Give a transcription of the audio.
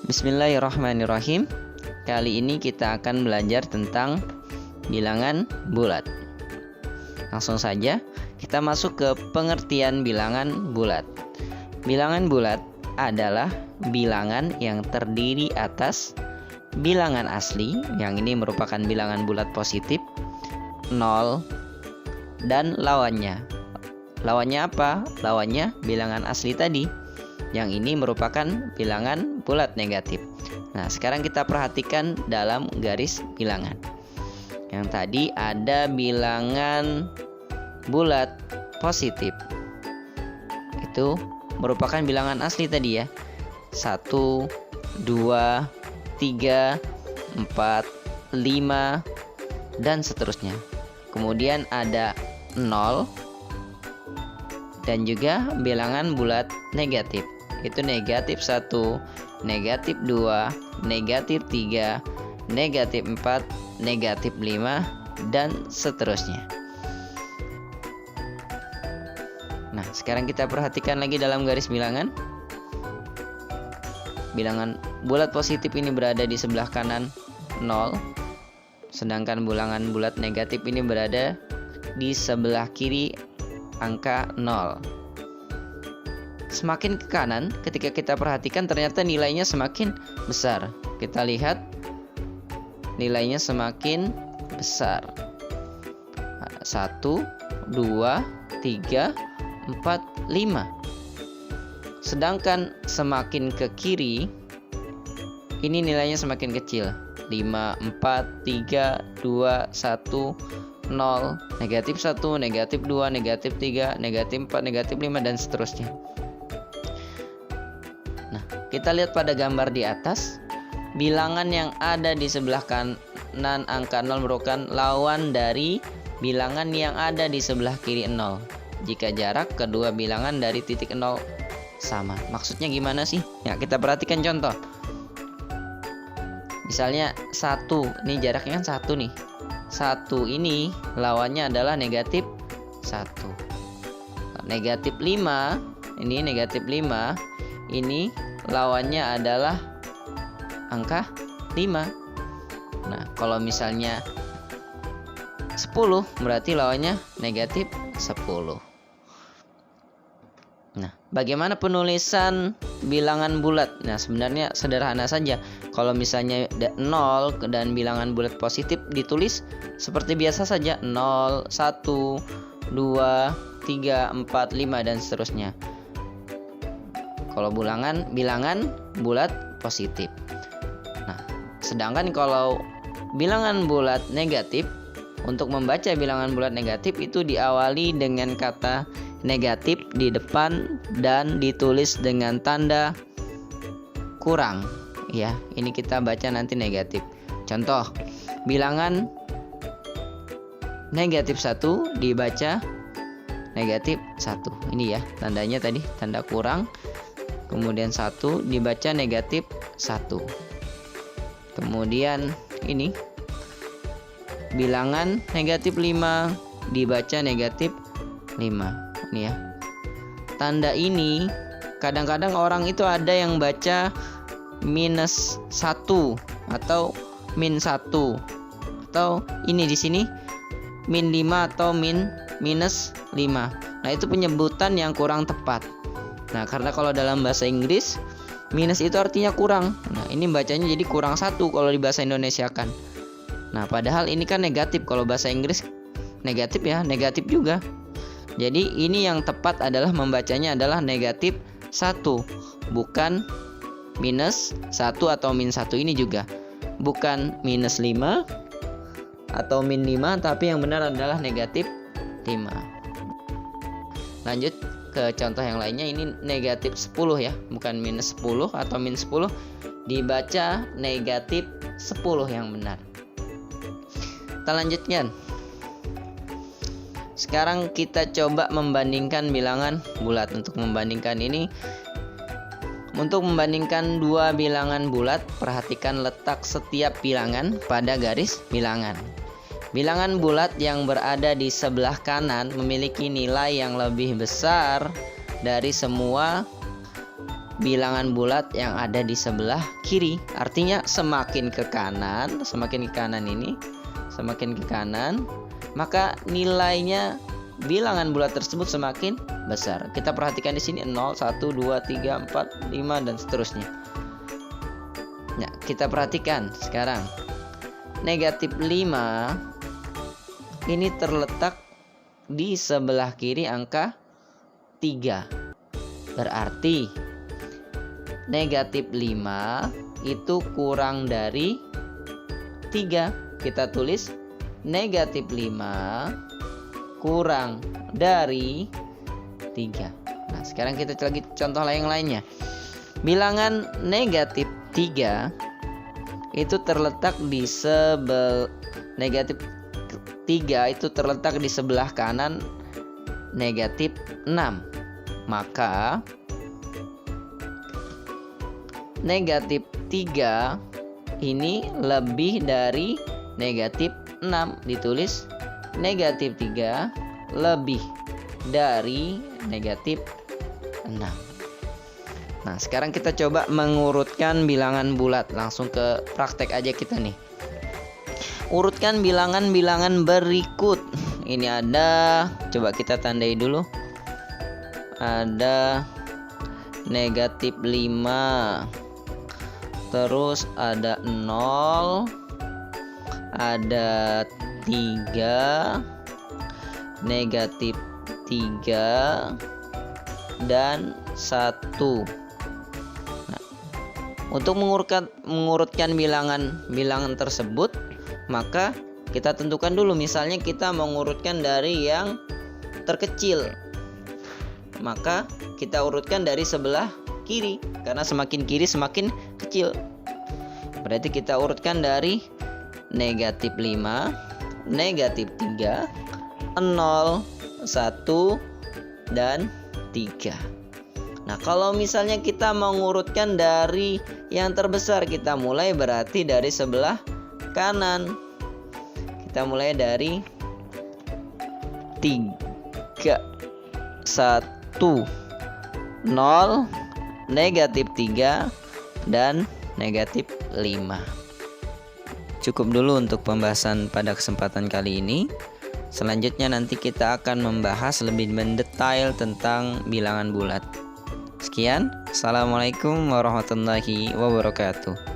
Bismillahirrahmanirrahim. Kali ini kita akan belajar tentang bilangan bulat. Langsung saja kita masuk ke pengertian bilangan bulat. Bilangan bulat adalah bilangan yang terdiri atas bilangan asli, yang ini merupakan bilangan bulat positif, 0, dan lawannya. Lawannya apa? Lawannya bilangan asli tadi. Yang ini merupakan bilangan bulat negatif. Nah, sekarang kita perhatikan dalam garis bilangan. Yang tadi ada bilangan bulat positif. Itu merupakan bilangan asli tadi ya. 1, 2, 3, 4, 5, dan seterusnya. Kemudian ada 0 dan juga bilangan bulat negatif. Itu negatif 1, negatif 2, negatif 3, negatif 4, negatif 5, dan seterusnya. Nah, sekarang kita perhatikan lagi dalam garis bilangan. Bilangan bulat positif ini berada di sebelah kanan 0, sedangkan bilangan bulat negatif ini berada di sebelah kiri angka 0. Semakin ke kanan, ketika kita perhatikan ternyata nilainya semakin besar. Kita lihat nilainya semakin besar. 1, 2, 3, 4, 5. Sedangkan semakin ke kiri, ini nilainya semakin kecil. 5, 4, 3, 2, 1, 0, negatif 1, negatif 2, negatif 3, negatif 4, negatif 5, dan seterusnya. Nah, kita lihat pada gambar di atas, bilangan yang ada di sebelah kanan angka 0 merupakan lawan dari bilangan yang ada di sebelah kiri 0 jika jarak kedua bilangan dari titik 0 sama. Maksudnya gimana sih? Ya, kita perhatikan contoh. Misalnya 1, ini jaraknya kan 1 nih. 1 ini lawannya adalah negatif 1. Negatif 5, ini negatif 5, ini lawannya adalah angka 5. Nah, kalau misalnya 10 berarti lawannya negatif 10. Nah, bagaimana penulisan bilangan bulat? Nah, sebenarnya sederhana saja. Kalau misalnya 0 dan bilangan bulat positif ditulis seperti biasa saja, 0, 1, 2, 3, 4, 5, dan seterusnya. Kalau bilangan bulat positif. Nah, sedangkan kalau bilangan bulat negatif, untuk membaca bilangan bulat negatif itu diawali dengan kata negatif di depan dan ditulis dengan tanda kurang. Ya, ini kita baca nanti negatif. Contoh, bilangan negatif 1 dibaca negatif 1. Ini ya, tandanya tadi tanda kurang. Kemudian 1 dibaca negatif 1. Kemudian ini bilangan negatif 5 dibaca negatif 5. Ini ya. Tanda ini kadang-kadang orang itu ada yang baca minus 1 atau min 1, atau ini di sini min 5 atau minus 5. Nah, itu penyebutan yang kurang tepat. Nah, karena kalau dalam bahasa Inggris minus itu artinya kurang. Nah, ini bacanya jadi kurang 1 kalau di bahasa Indonesia kan. Nah, padahal ini kan negatif. Kalau bahasa Inggris negatif ya, negatif juga. Jadi ini yang tepat adalah membacanya adalah negatif 1, bukan minus 1 atau min 1 ini juga. Bukan minus 5 atau min 5, tapi yang benar adalah negatif 5. Lanjut ke contoh yang lainnya, ini negatif 10 ya, bukan minus 10 atau min 10, dibaca negatif 10 yang benar. Kita lanjutkan. Sekarang kita coba membandingkan bilangan bulat. Untuk membandingkan dua bilangan bulat, perhatikan letak setiap bilangan pada garis bilangan. Bilangan bulat yang berada di sebelah kanan memiliki nilai yang lebih besar dari semua bilangan bulat yang ada di sebelah kiri. Artinya semakin ke kanan ini, semakin ke kanan, maka nilainya bilangan bulat tersebut semakin besar. Kita perhatikan di sini 0, 1, 2, 3, 4, 5 dan seterusnya. Nah, kita perhatikan sekarang. Negatif 5 ini terletak di sebelah kiri angka 3. Berarti negatif 5 itu kurang dari 3. Kita tulis negatif 5 kurang dari 3. Nah, sekarang kita lagi contoh yang lainnya. Bilangan negatif 3 itu terletak di negatif 3 itu terletak di sebelah kanan negatif 6. Maka negatif 3 ini lebih dari negatif 6. Ditulis negatif 3 lebih dari negatif 6. Nah, sekarang kita coba mengurutkan bilangan bulat. Langsung ke praktek aja kita nih. Urutkan bilangan-bilangan berikut. Ini ada, coba kita tandai dulu. Ada negatif 5. Terus ada 0. Ada 3. Negatif 3 dan 1. Nah, untuk mengurutkan bilangan tersebut, maka kita tentukan dulu. Misalnya kita mengurutkan dari yang terkecil, maka kita urutkan dari sebelah kiri, karena semakin kiri semakin kecil. Berarti kita urutkan dari negatif 5, negatif 3, 0, 1, dan 3. Nah, kalau misalnya kita mengurutkan dari yang terbesar, kita mulai berarti dari sebelah kanan. Kita mulai dari 3, 1, 0, negatif 3, dan negatif 5. Cukup dulu untuk pembahasan pada kesempatan kali ini. Selanjutnya nanti kita akan membahas lebih mendetail tentang bilangan bulat. Sekian, assalamualaikum warahmatullahi wabarakatuh.